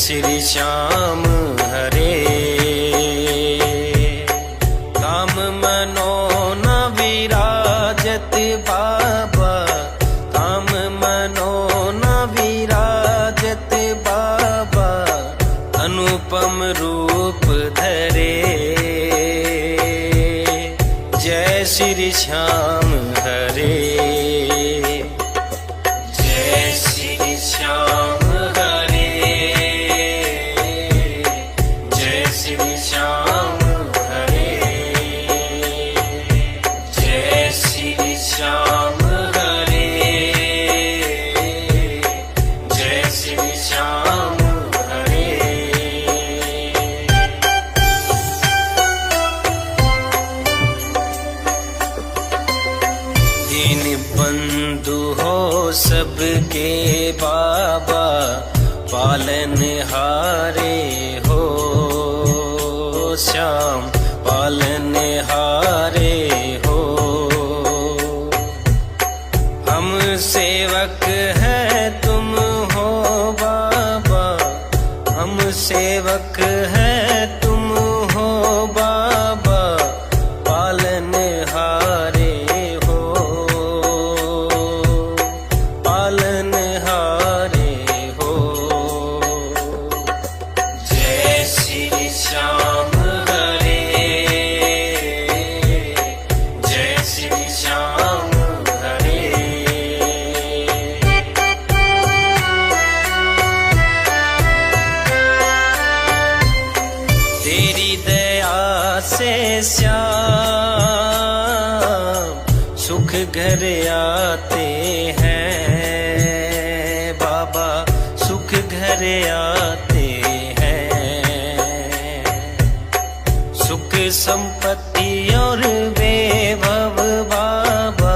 श्री श्याम हरे। धाम मनो न विराजत बाबा, धाम मनो न विराजत बाबा, अनुपम रूप धरे। जय श्री श्याम हरे। जय श्री श्याम हरे। जय श्री श्याम हरे। जय श्री श्याम हरे। जय श्री श्याम हरे। दीन बंधु हो सबके बाबा, पालन हारे हो श्याम, पालन हारे हो। हम सेवक हैं तुम हो बाबा, हम सेवक हैं तुम हो बाबा, पालन हारे हो, पालन हारे हो। जय श्री श्याम हरे। जय श्री श्याम हरे। तेरी दया से श्याम सुख घर आते हैं बाबा, सुख घर आते हैं। सुख संपत्ति और वैभव बाबा,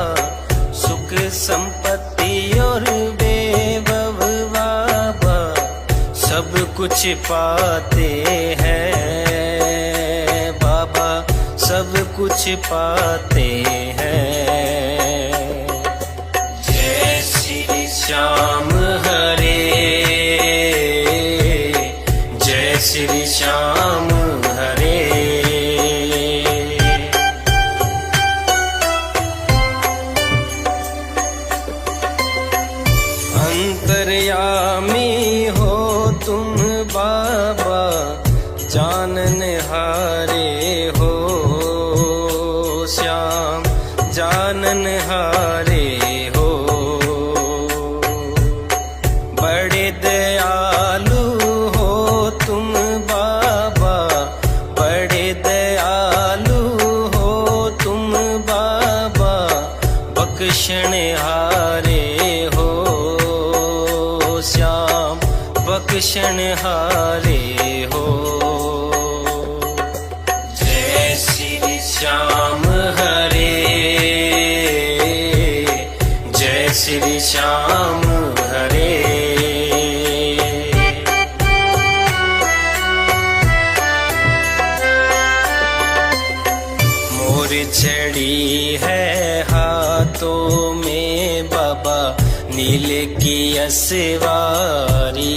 सुख संपत्ति और वैभव बाबा, सब कुछ पाते हैं बाबा, सब कुछ पाते हैं। जय श्री श्याम हरे। जय श्री श्याम हरे। अंतर्यामी हो तुम बाबा, जानन हारे हो श्याम, जानन हारे हो। बड़े दयालु हो तुम बाबा, बड़े दयालु हो तुम बाबा, बख्शण हारे हो श्याम, बख्शण हारे हो। जय श्री श्याम हरे। जय श्री श्याम हरे। मोर चढ़ी है हाथों में बाबा, नील की असवारी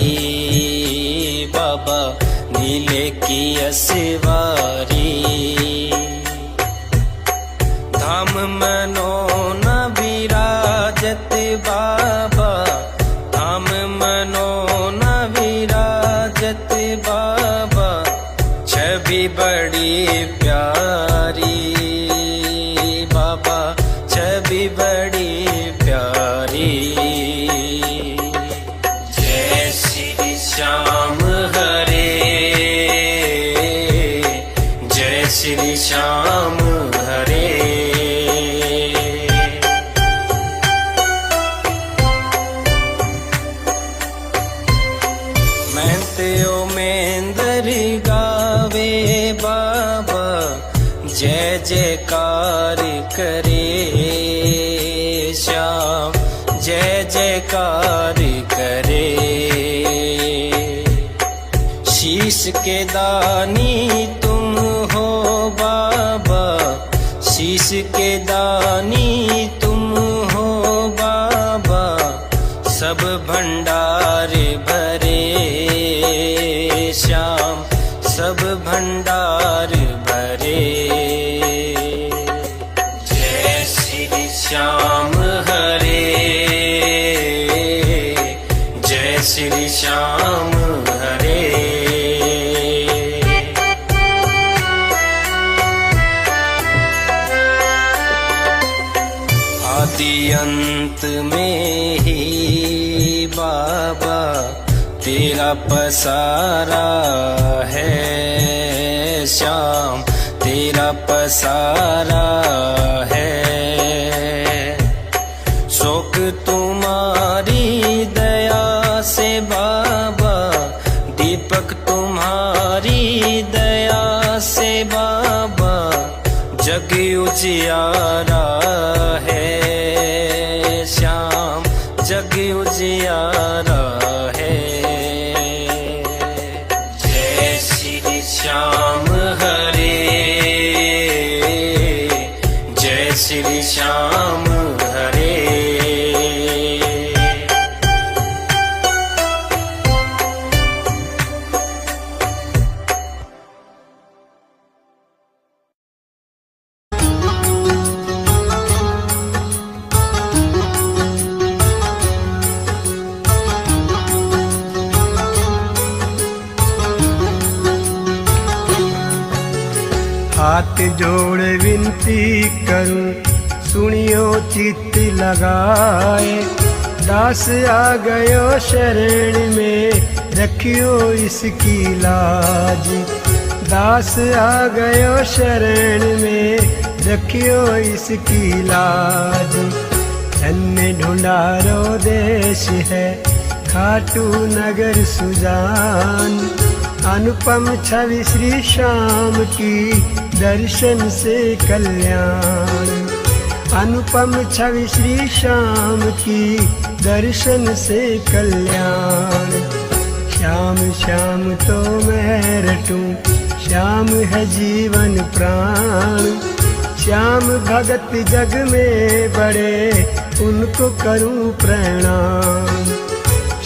बाबा, नील की असवारी। धाम मनो न विराजत बाबा, धाम मनो न विराजत बाबा, छवि बड़ी प्यारी बाबा, छवि बड़ी प्यारी। जय श्री श्याम हरे। जय श्री श्याम हरे। मेहनतियों में दर गावे बाबा, जय जयकार करे श्याम, जय जयकार करे। शीश के दानी तुम हो बाबा, शीश के दानी तुम हो बाबा, सब भंडार भरे तेरा पसारा है श्याम, तेरा पसारा है। शोक तुम्हारी दया से बाबा, दीपक तुम्हारी दया से बाबा, जग उजियारा है श्याम, जग उजियारा है। जय श्री श्याम हरे, जय श्री श्याम हरे। हाथ जोड़ विनती करूं, सुनियो चित्त लगाए। दास आ गयो शरण में, रखियो इसकी लाज। दास आ गयो शरण में, रखियो इसकी लाज। धन्य ढूंढारो देश है, खाटू नगर सुजान। अनुपम छवि श्री श्याम की, दर्शन से कल्याण। अनुपम छवि श्री श्याम की, दर्शन से कल्याण। श्याम श्याम तो मैं रटूं, श्याम है जीवन प्राण। श्याम भगत जग में बड़े, उनको करूं प्रणाम।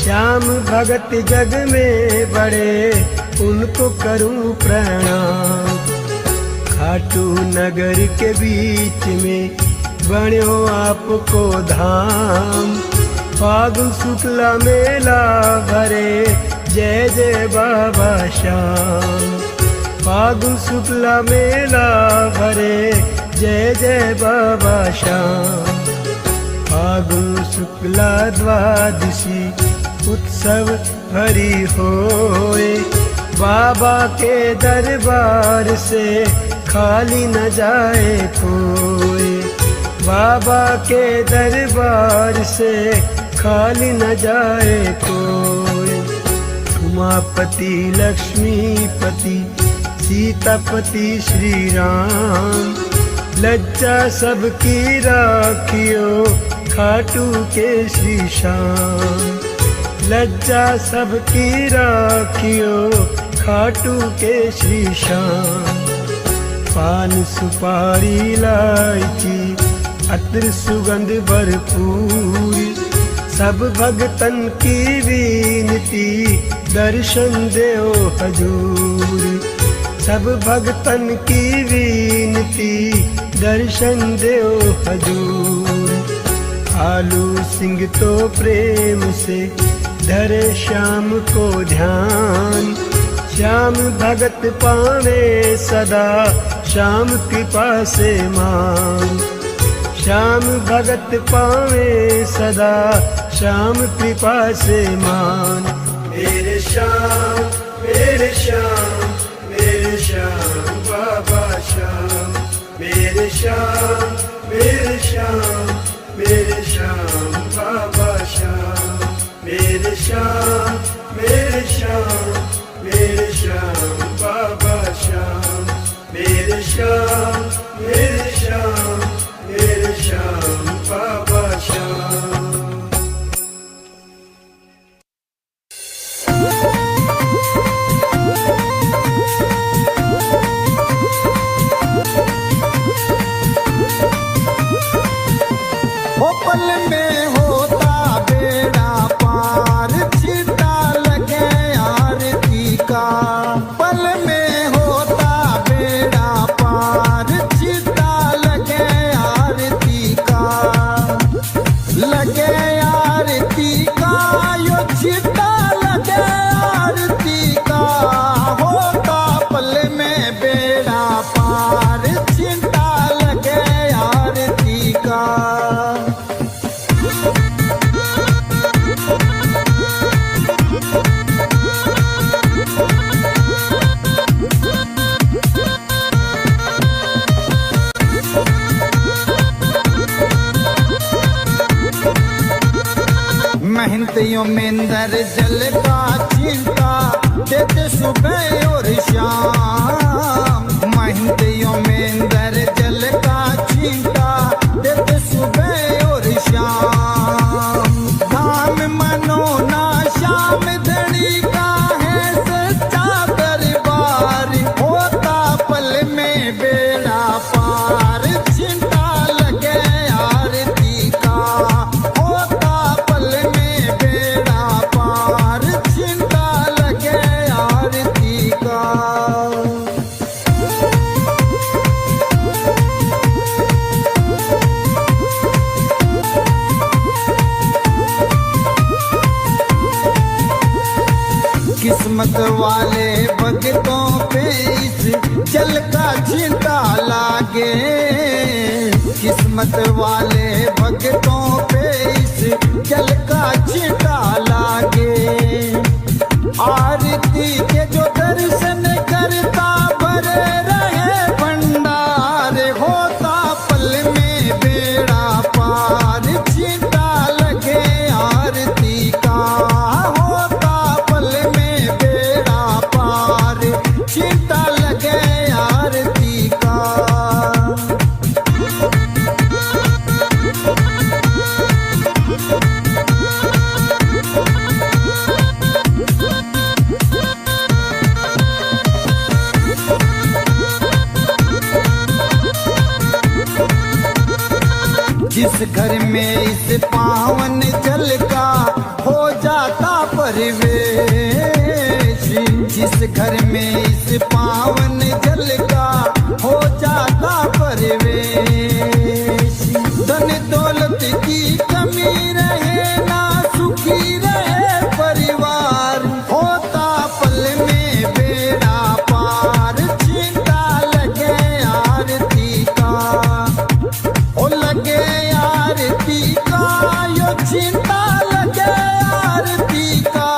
श्याम भगत जग में बड़े, उनको करूं प्रणाम। खाटू नगर के बीच में बन्यो आपको धाम। फागुन शुक्ला मेला भरे, जय जय बाबा श्याम। फागुन शुक्ला मेला भरे, जय जय बाबा श्याम। फागुन शुक्ला द्वादशी, उत्सव भरी होए। बाबा के दरबार से खाली न जाए कोई। बाबा के दरबार से खाली न जाए कोई। उमापति लक्ष्मीपति, सीतापति श्री राम। लज्जा सबकी राखियो, खाटू के श्री श्याम। लज्जा सबकी राखियो, खाटू के श्री श्याम। पान सुपारी इलायची, अत्र सुगंध भरपूर। सब भगतन की विनती, दर्शन देओ हजूर। सब भगतन की विनती, दर्शन देओ हजूर। आलू सिंह तो प्रेम से धरे श्याम को ध्यान। श्याम भगत पावे सदा, श्याम कृपा से मान। श्याम भगत पावे सदा, श्याम कृपा से मान। मेरे श्याम, मेरे श्याम, मेरे श्याम बाबा श्याम। मेरे श्याम, मेरे श्याम, मेरे श्याम बाबा श्याम। मेरे श्याम, मेरे श्याम, मेरे श्याम बाबा श्याम। मेरे श्याम, मेरे श्याम, मेरे श्याम बाबा श्याम। ओ पल में होता बेड़ा पार, छीटा लगे आरती का। पल में होता बेड़ा पार, छीटा में अंदर जल का चिंता देते सुबह और शाम। महंतियों में अंदर जल का चिंता देते सुबह और शाम। धाम मनो ना श्याम धनी का है सच्चा दरबार। होता पल में बेड़ा पार चिंता लगे आरती का। होता पल में बेड़ा पार चिंता लगे आरती का। किस्मत वाले भक्तों पे इस जल का छींटा लागे। किस्मत वाले भक्तों पे इस जल का छींटा लागे। आरती के जो दर्शन करता भरे रहे भंडार। होता पल में बेड़ा पार छींटा लगे आरती का। होता पल में बेड़ा पार चिंता लगे आरती का। जिस घर में इस पावन जल का हो जाता परिवेश। जिस घर में इस पावन जल का हो जाता परिवेश। धन दौलत की कमी रहे ना सुखी रहे परिवार। होता पल में बेड़ा पार चिंता लगे आरती का। ओ लगे आरती का यो चिंता लगे आरती का।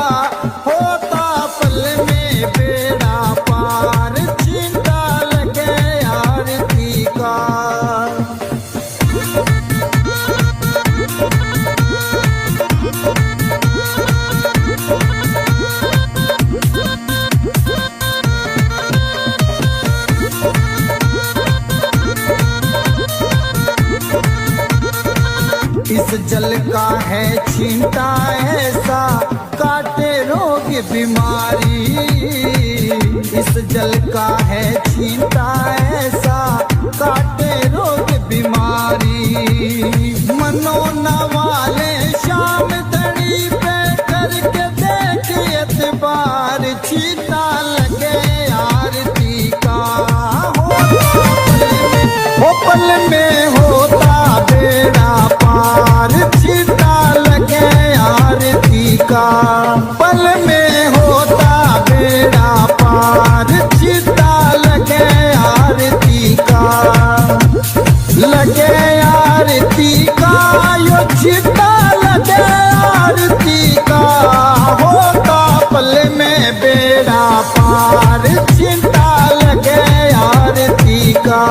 होता पल में बेड़ा पार चिंता लगे आरती का। इस जल का है छींटा ऐसा काटे रोग बीमारी। इस जल का है छींटा ऐसा काटे रोग बीमारी। मनो न वाले श्याम धनी पे करके देख एतबार छींटा लगे आरती का। हो पल में होता बेड़ा पार चिंता लगे आरती का। पल में होता बेड़ा पार चिंता लगे आरती का। लगे आरती का यो चिंता लगे आरती का। होता पल में बेड़ा पार चिंता लगे आरती का।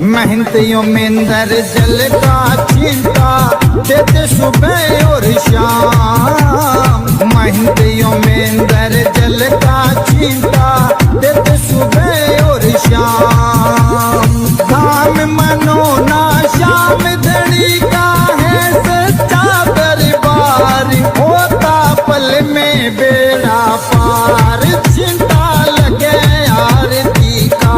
महंतियों में अंदर जल का चिंता देते सुबह और शाम। महंतियों में अंदर जल का चिंता देते सुबह और शाम। धाम मनो ना श्याम धनी का है सच्चा दरबार। होता पल में बेड़ा पार चिंता लगे आरती का।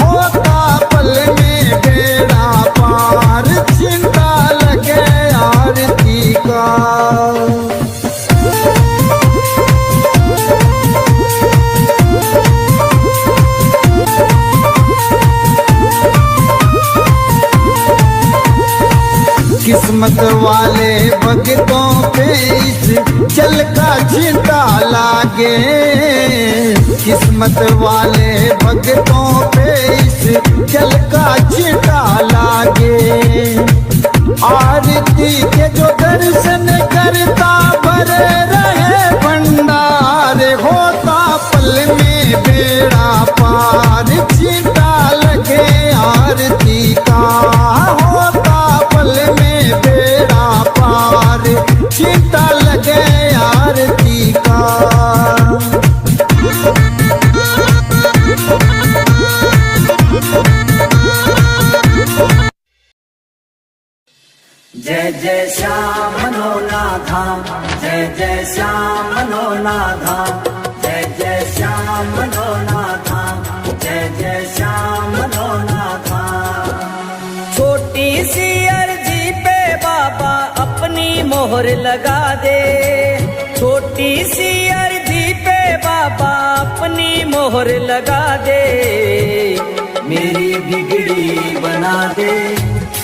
होता पल में बेड़ा पार चिंता लगे आरती का। किस्मत वाले भक्तों पे इस जल का छींटा लागे। किस्मत वाले भक्तों पे इस जल का छींटा लागे। आरती जी के जो दर्शन करता भरे रहे भंडार, होता पल में बेड़ा पार, छींटा लगे आरती का, होता पल में बेड़ा पार, छींटा लगे आरती का। जय जय श्याम मनोना धाम, जय जय श्याम मनोना धाम, जय जय श्याम मनोना धाम, जय जय श्याम मनोना धाम। छोटी सी अर्जी पे बाबा अपनी मोहर लगा दे, छोटी सी अर्जी पे बाबा अपनी मोहर लगा दे, मेरी बिगड़ी बना दे,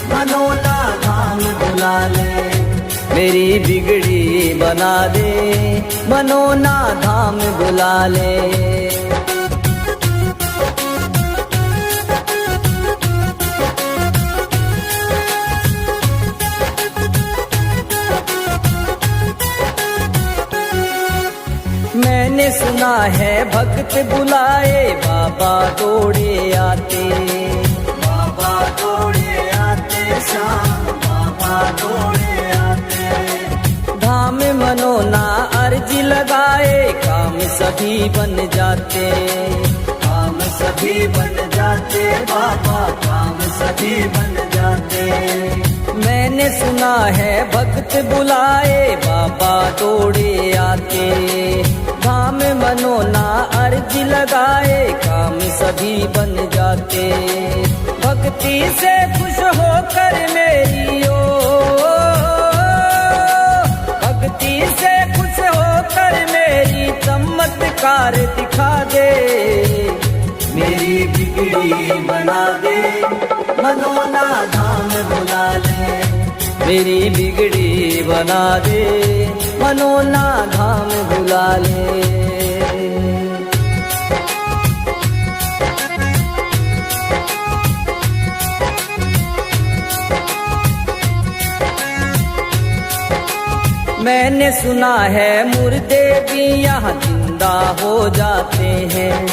मनोना धाम बुला ले, मेरी बिगड़ी बना दे, मनोना धाम बुला ले। मैंने सुना है भक्त बुलाए बाबा दौड़े आते, बाबा दौड़े आते, श्याम बाबा दौड़े आते। धाम मनोना अर्जी लगाए काम सभी बन जाते, काम सभी बन जाते, बाबा काम सभी बन जाते। मैंने सुना है भक्त बुलाए बाबा दौड़े आते, धाम मनोना अर्जी लगाए काम सभी बन जाते। भक्ति से खुश होकर मेरी ओ, भक्ति से खुश होकर मेरी चमत्कार दिखा दे, मेरी बिगड़ी बना दे, मनोना धाम बुला ले, मेरी बिगड़ी बना दे, मनोना धाम बुला ले। मैंने सुना है मुर्दे भी यहाँ जिंदा हो जाते हैं,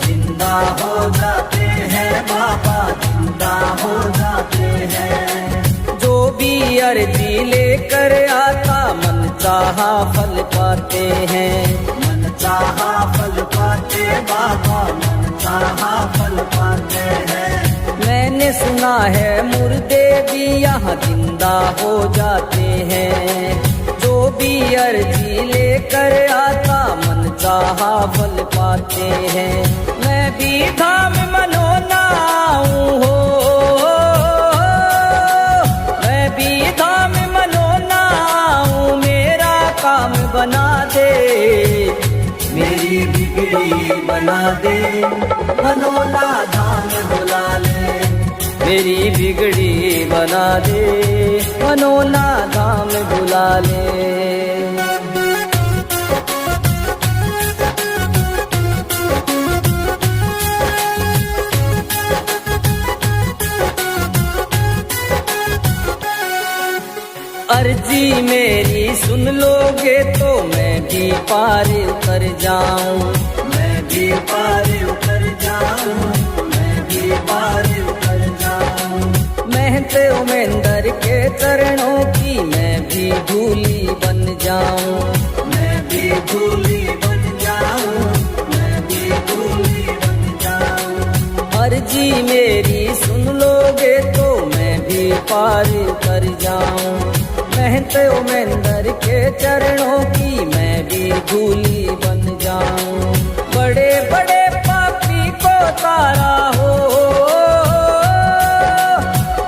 जिंदा हो जाते हैं, बाबा जिंदा हो जाते हैं। जो भी अर्जी लेकर आता मन चाहा फल पाते हैं, मन चाहा फल पाते, बाबा मन चाहा फल पाते हैं। मैंने सुना है मुर्दे भी यहाँ जिंदा हो जाते हैं, जो भी अर्जी लेकर आता मन चाहा फल पाते हैं। मैं भी धाम मनोना हूँ, मैं भी धाम मनोना हूँ, मेरा काम बना दे, मेरी बिगड़ी बना दे, मनोना धाम बुला ले, मेरी बिगड़ी बना दे, मनोना धाम बुला ले। अर्जी मेरी सुन लोगे तो मैं भी पार उतर जाऊं, मैं भी पार उतर जाऊं, मैं भी पार उतर जाऊं। महंते उमेंदर के चरणों की मैं भी धूली बन जाऊं, मैं भी धूली बन जाऊं, मैं भी धूली बन जाऊं। अर्जी मेरी सुन लोगे तो मैं भी पार उतर जाऊं, महंते उमेंदर के चरणों की मैं भी धूली बन जाऊं। बड़े बड़े पापी को तारा हो,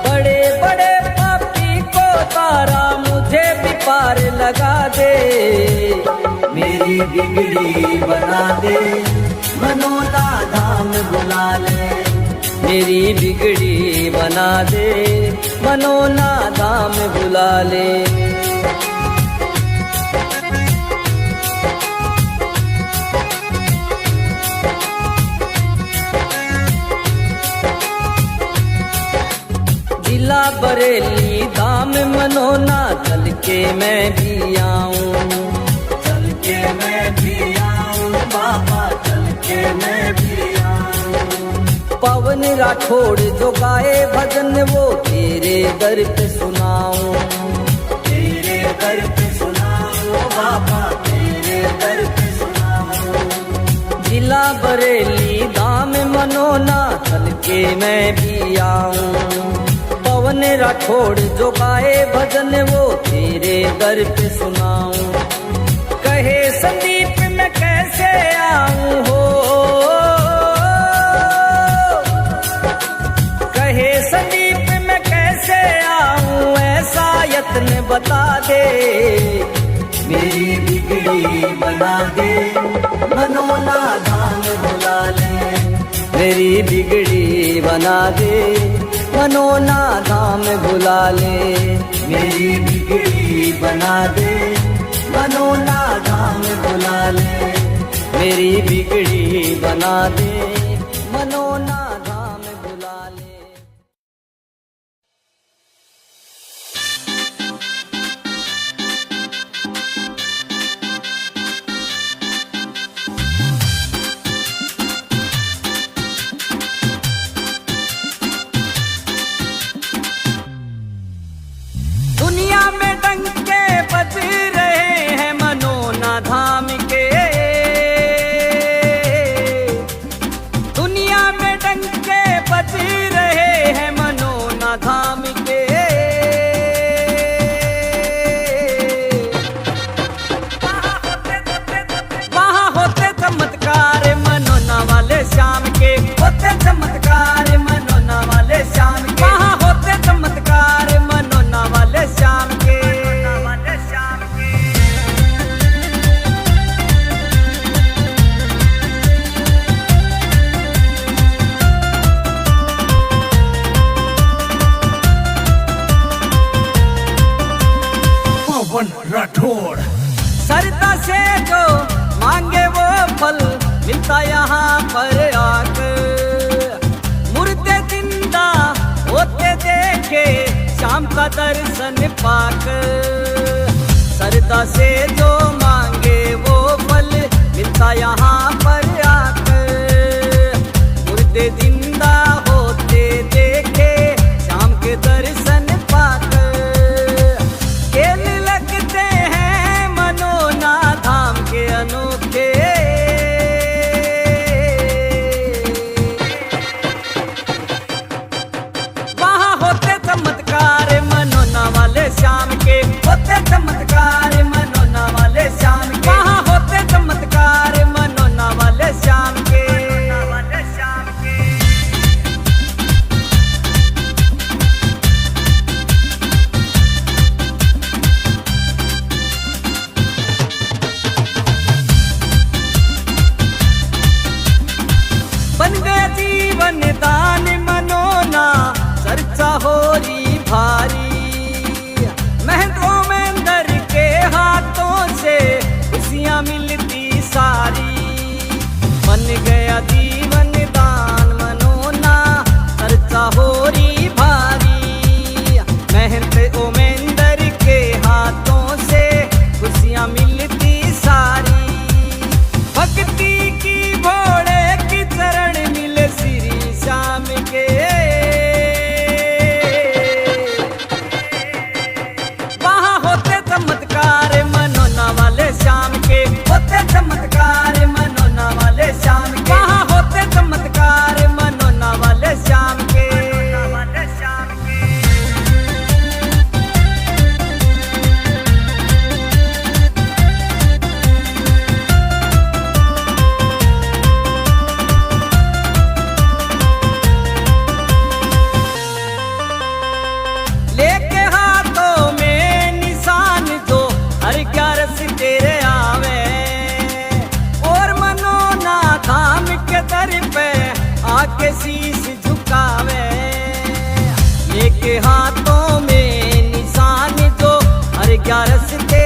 बड़े बड़े पापी को तारा, मुझे भी पार लगा दे, मेरी बिगड़ी बना दे, मनोना धाम बुला ले, मेरी बिगड़ी बना दे, मनोना धाम बुला ले। जिला बरेली धाम धाम मनोना चल के मैं भी आऊं, चल के मैं भी आऊं बाबा, चल के मैं भी आऊं। पवन राठौड़ जो गाए भजन वो तेरे दर पे सुनाऊं, तेरे दर पे सुनाऊं बाबा, तेरे दर पे सुनाऊं। जिला बरेली धाम मनोना चल के मैं भी आऊं, पवन राठौड़ जो गाए भजन वो तेरे दर पे सुनाऊं। कहे संदीप मैं कैसे आऊं हो, कहे संदीप मैं कैसे आऊं, ऐसा यत्न बता दे, मेरी बिगड़ी बना दे, मनोना धाम बुला ले, मेरी बिगड़ी बना दे, मनोना धाम बुला ले, मेरी बिगड़ी बना दे, मनोना धाम बुला ले, मेरी बिगड़ी बना दे, मनोना धाम बुला ले। दुनिया में डंके बज रहे हैं मनोना धाम के, दुनिया में डंके बज रहे हैं मनोना धाम के। वहाँ होते चमत्कार मनोना वाले शाम के, होते चमत्कार मनोना वाले शाम के, वहाँ होते चमत्कार मनोना वाले शाम के। पवन राठौड़ सरदा से जो मांगे वो फल मिलता यहाँ पर आकर, मुर्दे जिंदा होते देखे शाम का दर्शन पाकर। सरदा से जो मांगे वो फल मिलता यहाँ पर आकर, मुर्दे जिंदा होते देखे शाम के दर्शन पाकर। खेल लगते हैं मनोना धाम के अनोखे, वहाँ होते चमत्कार मनोना वाले शाम के, होते चमत्कार मनोना वाले शाम के, वहाँ होते चमत्कार मनोना वाले शाम के। बन गया जीवन दान मनोना, चर्चा हो रही भारी, मेहंदों में अंदर के हाथों से खुशियाँ मिलती सारी। बन गया जीवन दान मनोना, चर्चा हो रही भारी, मेहनत ओमेंदर के हाथों से खुशियाँ मिलती सारी। भक्ति की भोले की चरण मिले श्री श्याम के, वहाँ होते चमत्कार मनोना वाले शाम के, होते चमत्कार मनोना वाले शाम के, वहाँ होते चमत्कार मनोना वाले शाम के। लेके हाथों में निशान जो हर ग्यारस तेरे आवे, और मनोना धाम के दर पे आके शीश झुकावे। लेके हाथों में निशान जो हर ग्यारस तेरे